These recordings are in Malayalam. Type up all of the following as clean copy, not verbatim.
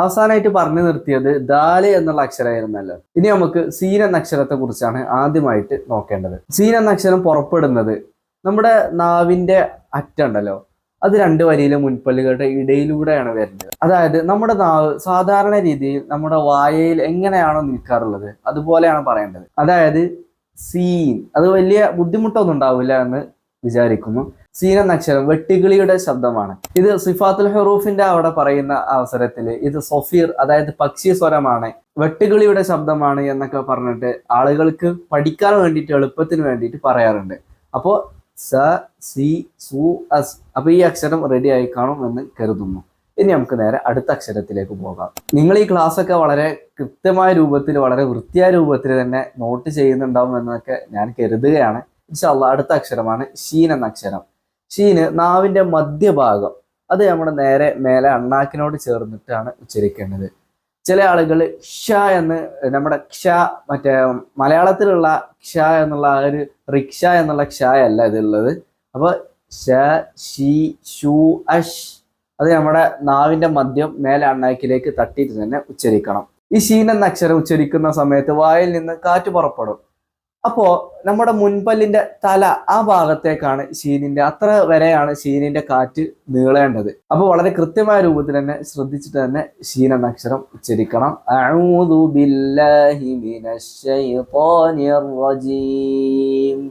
അവസാനമായിട്ട് പറഞ്ഞു നിർത്തിയത് ദാല് എന്നുള്ള അക്ഷരമായിരുന്നല്ലോ. ഇനി നമുക്ക് സീൻ എന്ന അക്ഷരത്തെ കുറിച്ചാണ് ആദ്യമായിട്ട് നോക്കേണ്ടത്. സീൻ എന്ന അക്ഷരം പുറപ്പെടുന്നത് നമ്മുടെ നാവിന്റെ അറ്റുണ്ടല്ലോ, അത് രണ്ട് വരിയിലെ മുൻപല്ലുകളുടെ ഇടയിലൂടെയാണ് വരുന്നത്. അതായത് നമ്മുടെ നാവ് സാധാരണ രീതിയിൽ നമ്മുടെ വായയിൽ എങ്ങനെയാണോ നിൽക്കാറുള്ളത് അതുപോലെയാണ് പറയേണ്ടത്. അതായത് സീൻ, അത് വലിയ ബുദ്ധിമുട്ടൊന്നും ഉണ്ടാവില്ല എന്ന് വിചാരിക്കുന്നു. സീൻ എന്ന അക്ഷരം വെട്ടുകിളിയുടെ ശബ്ദമാണ്. ഇത് സിഫാത്തുൽ ഹുറൂഫിന്റെ അവിടെ പറയുന്ന അവസരത്തിൽ ഇത് സൊഫീർ, അതായത് പക്ഷി സ്വരമാണ്, വെട്ടുകിളിയുടെ ശബ്ദമാണ് എന്നൊക്കെ പറഞ്ഞിട്ട് ആളുകൾക്ക് പഠിക്കാൻ വേണ്ടിയിട്ട് എളുപ്പത്തിന് വേണ്ടിയിട്ട് പറയാറുണ്ട്. അപ്പോൾ സ സി സു അസ്, അപ്പൊ ഈ അക്ഷരം റെഡി ആയി കാണും എന്ന് കരുതുന്നു. ഇനി നമുക്ക് നേരെ അടുത്ത അക്ഷരത്തിലേക്ക് പോകാം. നിങ്ങൾ ഈ ക്ലാസ് ഒക്കെ വളരെ കൃത്യമായ രൂപത്തിൽ, വളരെ വൃത്തിയായ രൂപത്തിൽ തന്നെ നോട്ട് ചെയ്യുന്നുണ്ടാവും എന്നൊക്കെ ഞാൻ കരുതുകയാണ്. ഇൻഷാ അല്ലാഹ് അടുത്ത അക്ഷരമാണ് ഷീൻ എന്ന അക്ഷരം. ഷീന് നാവിന്റെ മധ്യഭാഗം, അത് നമ്മുടെ നേരെ മേലെ അണ്ണാക്കിനോട് ചേർന്നിട്ടാണ് ഉച്ചരിക്കേണ്ടത്. ചില ആളുകൾ ക്ഷ എന്ന്, നമ്മുടെ ക്ഷ മറ്റേ മലയാളത്തിലുള്ള ക്ഷ എന്നുള്ള ആ ഒരു റിക്ഷ എന്നുള്ള ക്ഷ അല്ല ഇതുള്ളത്. അപ്പൊ ഷ ഷി ഷു അഷ്, അത് നമ്മുടെ നാവിന്റെ മദ്യം മേലെ അണ്ണാക്കിലേക്ക് തട്ടിയിട്ട് തന്നെ ഉച്ചരിക്കണം. ഈ ഷീൻ എന്ന അക്ഷരം ഉച്ചരിക്കുന്ന സമയത്ത് വായിൽ നിന്ന് കാറ്റ് പുറപ്പെടും. അപ്പോ നമ്മുടെ മുൻപല്ലിന്റെ തല ആ ഭാഗത്തേക്കാണ് ഷീനിന്റെ, അത്ര വരെയാണ് ഷീനിന്റെ കാറ്റ് നീളേണ്ടത്. അപ്പൊ വളരെ കൃത്യമായ രൂപത്തിൽ തന്നെ ശ്രദ്ധിച്ചിട്ട് തന്നെ ഷീൻ എന്ന അക്ഷരം ഉച്ചരിക്കണം. അഊദു ബില്ലാഹി മിനശ് ശൈത്വാനിർ റജീം.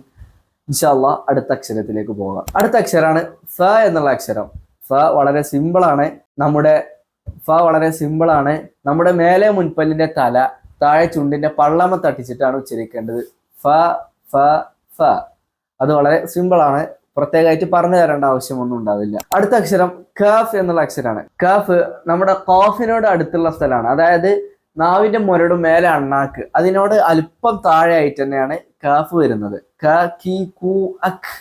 ഇൻഷാ അല്ലാഹ് അടുത്ത അക്ഷരത്തിലേക്ക് പോകാം. അടുത്ത അക്ഷരമാണ് ഫ എന്നുള്ള അക്ഷരം. ഫ വളരെ സിമ്പിൾ ആണ്. നമ്മുടെ മേലെ മുൻപല്ലിന്റെ തല താഴെ ചുണ്ടിന്റെ പള്ളമ തട്ടിച്ചിട്ടാണ് ഉച്ചരിക്കേണ്ടത്. ഫ ഫ ഫ, അത് വളരെ സിമ്പിൾ ആണ്, പ്രത്യേകമായിട്ട് പറഞ്ഞു തരേണ്ട ആവശ്യമൊന്നും ഉണ്ടാവില്ല. അടുത്ത അക്ഷരം കാഫ് എന്നുള്ള അക്ഷരമാണ്. കാഫ് നമ്മുടെ ഖാഫിനോട് അടുത്തുള്ള സ്ഥലമാണ്. അതായത് നാവിന്റെ മുരടും മേലെ അണ്ണാക്ക്, അതിനോട് അല്പം താഴെ ആയിട്ട് തന്നെയാണ് കാഫ് വരുന്നത്. ക കി കു അഖ്.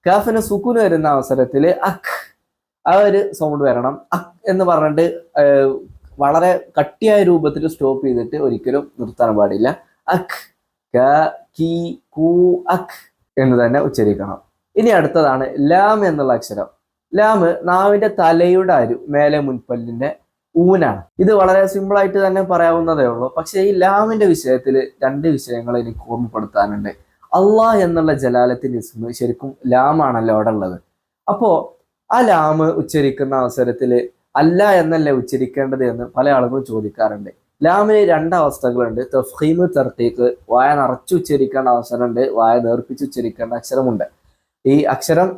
കാഫിന് സുക്കൂന് വരുന്ന അവസരത്തിൽ അഖ് ആ ഒരു സൗണ്ട് വരണം. അഖ് എന്ന് പറഞ്ഞിട്ട് വളരെ കട്ടിയായ രൂപത്തിൽ സ്റ്റോപ്പ് ചെയ്തിട്ട് ഒരിക്കലും നിർത്താൻ പാടില്ല. അഖ് ക കി കു അഖ് എന്ന് തന്നെ ഉച്ചരിക്കണം. ഇനി അടുത്തതാണ് ലാം എന്നുള്ള അക്ഷരം. ലാം നാവിന്റെ തലയുടെ മേലെ മുൻപല്ലിന്റെ ഊനാണ്. ഇത് വളരെ സിമ്പിൾ ആയിട്ട് തന്നെ പറയാവുന്നതേ ഉള്ളൂ. പക്ഷെ ഈ ലാമിന്റെ വിഷയത്തിൽ രണ്ട് വിഷയങ്ങൾ എനിക്ക് ഓർമ്മപ്പെടുത്താനുണ്ട്. അള്ളാഹ് എന്നുള്ള ജലാലത്തിന്റെ ഇസ്മ ശരിക്കും ലാമാണല്ലോ അവിടെ ഉള്ളത്. അപ്പോ ആ ലാമ് ഉച്ചരിക്കുന്ന അവസരത്തിൽ അല്ല എന്നല്ലേ ഉച്ചരിക്കേണ്ടത് എന്ന് പല ആളുകളും ചോദിക്കാറുണ്ട്. ലാമിന് രണ്ട് അവസ്ഥകളുണ്ട്, തഫ്ഖീം, തർഖീഖ്. വായ നിറച്ച് ഉച്ചരിക്കേണ്ട അവസരമുണ്ട്, വായ നേർപ്പിച്ച് ഉച്ചരിക്കേണ്ട അക്ഷരമുണ്ട്. ഈ അക്ഷരം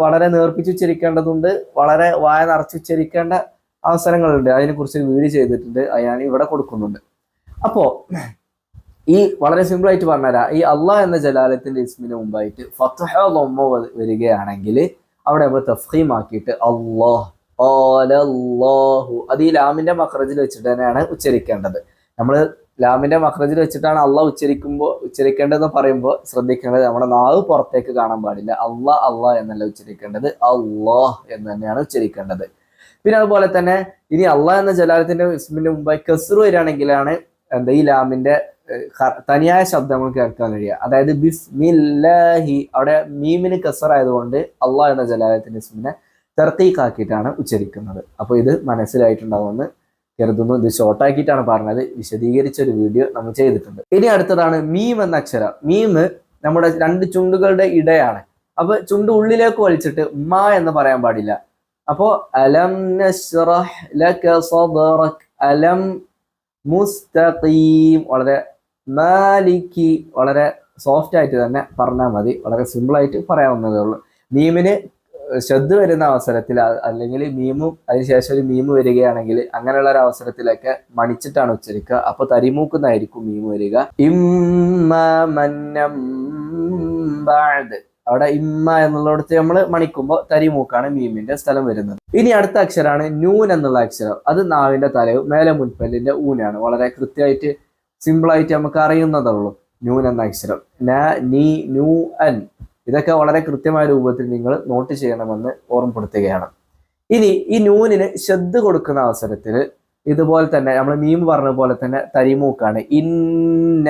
വളരെ നേർപ്പിച്ച് ഉച്ചരിക്കേണ്ടതുണ്ട്, വളരെ വായ നിറച്ച് ഉച്ചരിക്കേണ്ട അവസരങ്ങളുണ്ട്. അതിനെക്കുറിച്ച് വീഡിയോ ചെയ്തിട്ടുണ്ട്, അത് ഞാൻ ഇവിടെ കൊടുക്കുന്നുണ്ട്. അപ്പോ ഈ വളരെ സിമ്പിൾ ആയിട്ട് പറഞ്ഞുതരാം. ഈ അള്ളാഹ് എന്ന ജലാലത്തിന്റെ ഇസ്മിന് മുമ്പായിട്ട് ഫത്ഹ ദമ്മ വരികയാണെങ്കിൽ അവിടെ നമ്മൾ തഫ്ഖീം ആക്കിയിട്ട് അള്ളാഹ് അല്ലാഹു, അത് ഈ ലാമിന്റെ മഖ്റജിൽ വെച്ചിട്ട് തന്നെയാണ് ഉച്ചരിക്കേണ്ടത്. നമ്മൾ ലാമിന്റെ മഖ്റജിൽ വെച്ചിട്ടാണ് അള്ളാഹ് ഉച്ചരിക്കേണ്ടതെന്ന് പറയുമ്പോൾ ശ്രദ്ധിക്കേണ്ടത് നമ്മുടെ നാവ് പുറത്തേക്ക് കാണാൻ പാടില്ല. അള്ളാഹ് എന്നല്ല ഉച്ചരിക്കേണ്ടത്, അള്ളാഹ് എന്ന് തന്നെയാണ് ഉച്ചരിക്കേണ്ടത്. പിന്നെ അതുപോലെ തന്നെ ഇനി അള്ളാഹ് എന്ന ജലാലത്തിന്റെ ഇസ്മിന്റെ മുമ്പായി കസ്റ് വരികയാണെങ്കിലാണ് ഈ ലാമിന്റെ തനിയായ ശബ്ദം നമ്മൾ കേൾക്കാൻ കഴിയുക. അതായത് ബിസ്മില്ലാഹി, അവിടെ മീമിന് കസ്റായതുകൊണ്ട് അള്ളാഹ് എന്ന ജലാലത്തിന്റെ ഇസ്മിനെ തർത്തീഖാക്കിയിട്ടാണ് ഉച്ചരിക്കുന്നത്. അപ്പോൾ ഇത് മനസ്സിലായിട്ടുണ്ടാവുമെന്ന് കരുതുന്നു. ഇത് ഷോർട്ടാക്കിയിട്ടാണ് പറഞ്ഞത്, വിശദീകരിച്ച ഒരു വീഡിയോ നമ്മൾ ചെയ്തിട്ടുണ്ട്. ഇനി അടുത്തതാണ് മീം എന്ന അക്ഷരം. മീം നമ്മുടെ രണ്ട് ചുണ്ടുകളുടെ ഇടയാണ്. അപ്പൊ ചുണ്ട് ഉള്ളിലേക്ക് വലിച്ചിട്ട് മ എന്ന് പറയാൻ പാടില്ല. അപ്പോ അലം നശ്റഹ് ലക സദ്റക്, അലം മുസ്തഖീം, വളരെ മാലിക്കി, വളരെ സോഫ്റ്റ് ആയിട്ട് തന്നെ പറഞ്ഞാൽ മതി. വളരെ സിമ്പിൾ ആയിട്ട് പറയാവുന്നതേ ഉള്ളൂ. മീമിന് ശ്രദ്ധ വരുന്ന അവസരത്തിൽ, അല്ലെങ്കിൽ മീമും അതിനുശേഷം ഒരു മീമ് വരികയാണെങ്കിൽ അങ്ങനെയുള്ള ഒരു അവസരത്തിലൊക്കെ മണിച്ചിട്ടാണ് ഉച്ചരിക്കുക. അപ്പൊ തരിമൂക്കുന്നായിരിക്കും മീമ് വരിക. ഇമ്മ മന്നം ബഅദ്, അവിടെ ഇമ്മ എന്നുള്ളിടത്ത് നമ്മൾ മണിക്കുമ്പോൾ തരിമൂക്കാണ് മീമിന്റെ സ്ഥലം വരുന്നത്. ഇനി അടുത്ത അക്ഷരമാണ് നൂൻ എന്നുള്ള അക്ഷരം. അത് നാവിന്റെ തലയും മേലെ മുൻപല്ലിന്റെ ഊനാണ്. വളരെ കൃത്യമായിട്ട് സിമ്പിളായിട്ട് നമുക്ക് അറിയുന്നതുള്ളൂ നൂൻ എന്ന അക്ഷരം. ന നീ നൂ അൻ, ഇതൊക്കെ വളരെ കൃത്യമായ രൂപത്തിൽ നിങ്ങൾ നോട്ട് ചെയ്യണമെന്ന് ഓർമ്മപ്പെടുത്തുകയാണ്. ഇനി ഈ നൂനിന് ശബ്ദ കൊടുക്കുന്ന അവസരത്തിൽ ഇതുപോലെ തന്നെ നമ്മൾ മീം പറഞ്ഞ പോലെ തന്നെ തരിമൂക്കാണ്. ഇന്ന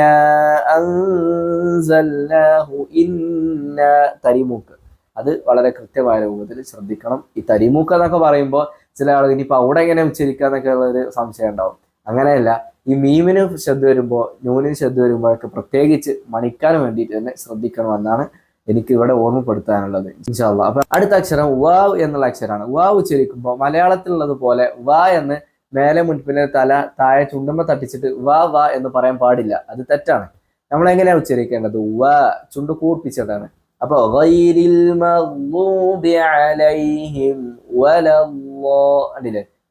അൻസൽനാഹു, ഇന്ന തരിമൂക്ക്. അത് വളരെ കൃത്യമായ രൂപത്തിൽ ശ്രദ്ധിക്കണം. ഈ തരിമൂക്ക എന്നൊക്കെ പറയുമ്പോൾ ചില ആളുകൾ ഇനിയിപ്പോൾ അവിടെ എങ്ങനെ ഉച്ചരിക്കുക എന്നൊക്കെ ഉള്ളൊരു സംശയം ഉണ്ടാവും. അങ്ങനെയല്ല, ഈ മീമിന് ശ്രദ്ധ വരുമ്പോൾ നൂനിന് ശ്രദ്ധ വരുമ്പോഴൊക്കെ പ്രത്യേകിച്ച് മണിക്കാൻ വേണ്ടിയിട്ട് തന്നെ ശ്രദ്ധിക്കണമെന്നാണ് എനിക്ക് ഇവിടെ ഓർമ്മപ്പെടുത്താനുള്ളത് ഇൻഷാ അല്ലാഹ്. അപ്പൊ അടുത്ത അക്ഷരം വാവ് എന്നുള്ള അക്ഷരമാണ്. വാവ് ഉച്ചരിക്കുമ്പോൾ മലയാളത്തിലുള്ളത് പോലെ വാ എന്ന് മേലെ മുൻപിലെ തല താഴെ ചുണ്ടുമ്പ തട്ടിച്ചിട്ട് വാ വാ എന്ന് പറയാൻ പാടില്ല, അത് തെറ്റാണ്. നമ്മൾ എങ്ങനെയാ ഉച്ചരിക്കേണ്ടത്? വാ ചുണ്ട് കൂർപ്പിച്ചതാണ്. അപ്പൊ ഗൈരിൽ മഗ്ദൂബി അലൈഹിം വലല്ലാ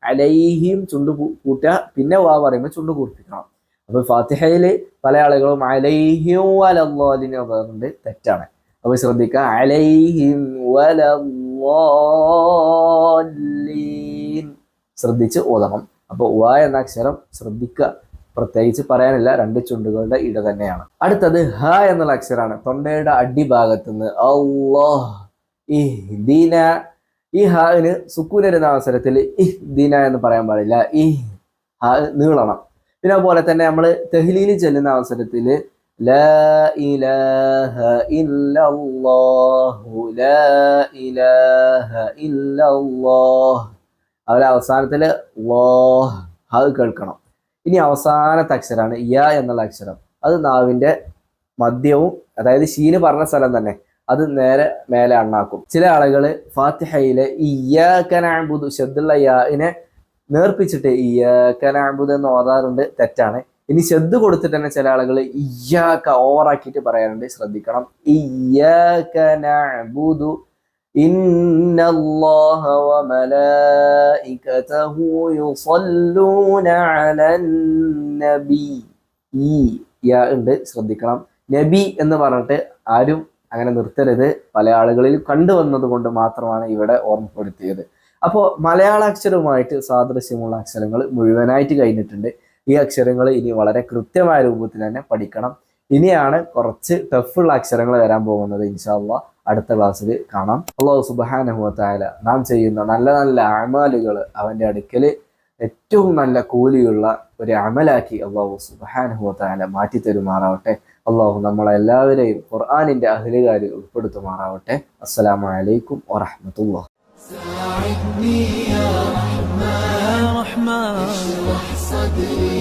അലൈഹിം ചുണ്ട് കൂട്ടുക, പിന്നെ വാ പറയുമ്പോൾ ചുണ്ട് കൂർപ്പിക്കണം. അപ്പൊ ഫാത്തിഹയിൽ പല ആളുകളും അലൈഹിം വലല്ലാലിനെ പറയുന്നുണ്ട്, തെറ്റാണ്. അപ്പൊ ശ്രദ്ധിക്കുക, അലൈഹിം വലല്ലാലീൻ ശ്രദ്ധിച്ച് ഓതണം. അപ്പൊ വ എന്ന അക്ഷരം ശ്രദ്ധിക്കുക, പ്രത്യേകിച്ച് പറയാനില്ല, രണ്ട് ചുണ്ടുകളുടെ ഇട തന്നെയാണ്. അടുത്തത് ഹ എന്നുള്ള അക്ഷരമാണ്. തൊണ്ടയുടെ അടിഭാഗത്ത് നിന്ന് അല്ലാഹ് ഇഹ്ദിന. ഈ ഹാന് സുക്കൂൻ വരുന്ന അവസരത്തിൽ ഇഹ്ദിന എന്ന് പറയാൻ പാടില്ല, ഈ ഹ നീളണം. പിന്നെ അതുപോലെ തന്നെ നമ്മൾ തഹ്ലീൽ ചെല്ലുന്ന അവസരത്തിൽ ലാ ഇലാഹ ഇല്ലല്ലാഹു ലാ ഇലാഹ ഇല്ലല്ലാഹ്. അവരെ അവസാനത്തിൽ വാഹ് ഹ കേൾക്കണം. ഇനി അവസാനത്തെ അക്ഷരമാണ് യ എന്നുള്ള അക്ഷരം. അത് നാവിന്റെ മധ്യവും, അതായത് ഷീന് പറഞ്ഞ സ്ഥലം തന്നെ, അത് നേരെ മേലെ അണ്ണാക്കും. ചില ആളുകൾ ഫാത്തിഹയിലെ ഇയ്യാക നഅ്ബുദു ശദ്ദുള്ള യാഇനെ നേർപ്പിച്ചിട്ട് ഇയ്യാക നഅ്ബുദു എന്ന് ഓതാറുണ്ട്, തെറ്റാണ്. ഇനി ശബ്ദ് കൊടുത്തിട്ട് തന്നെ ചില ആളുകൾ ഇയ്യാക ഓവറാക്കിയിട്ട് പറയാറുണ്ട്, ശ്രദ്ധിക്കണം. ഇയ്യാക നഅ്ബുദു ഇന്നല്ലാഹ വമലായികതഹു യുസല്ലൂന അലൻ നബി. ഈ യാ ഉണ്ട്, ശ്രദ്ധിക്കണം. നബി എന്ന് പറഞ്ഞിട്ട് ആരും അങ്ങനെ നിർത്തരുത്. പല ആളുകളിൽ കണ്ടുവന്നത് കൊണ്ട് മാത്രമാണ് ഇവിടെ ഓർമ്മപ്പെടുത്തിയത്. അപ്പോൾ മലയാള അക്ഷരവുമായിട്ട് സാദൃശ്യമുള്ള അക്ഷരങ്ങൾ മുഴുവനായിട്ട് കഴിഞ്ഞിട്ടുണ്ട്. ഈ അക്ഷരങ്ങൾ ഇനി വളരെ കൃത്യമായ രൂപത്തിൽ തന്നെ പഠിക്കണം. ഇനിയാണ് കുറച്ച് ടഫുള്ള അക്ഷരങ്ങൾ വരാൻ പോകുന്നത്. ഇൻഷാ അല്ലാഹ് അടുത്ത ക്ലാസ്സിൽ കാണാം. അല്ലാഹു സുബ്ഹാനഹു വ തആല നാം ചെയ്യുന്ന നല്ല നല്ല അമലുകൾ അവൻ്റെ അടുക്കൽ ഏറ്റവും നല്ല കൂലിയുള്ള ഒരു അമലാക്കി അല്ലാഹു സുബ്ഹാനഹു വ തആല മാറ്റി തരുമാറാവട്ടെ. അല്ലാഹു നമ്മളെല്ലാവരെയും ഖുർആനിന്റെ അഹ്ലുകാരിൽ ഉൾപ്പെടുത്തുമാറാവട്ടെ. അസ്സലാമു അലൈക്കും വറഹ്മത്തുള്ളാഹി. ساعدني يا رحمن اشرح صدري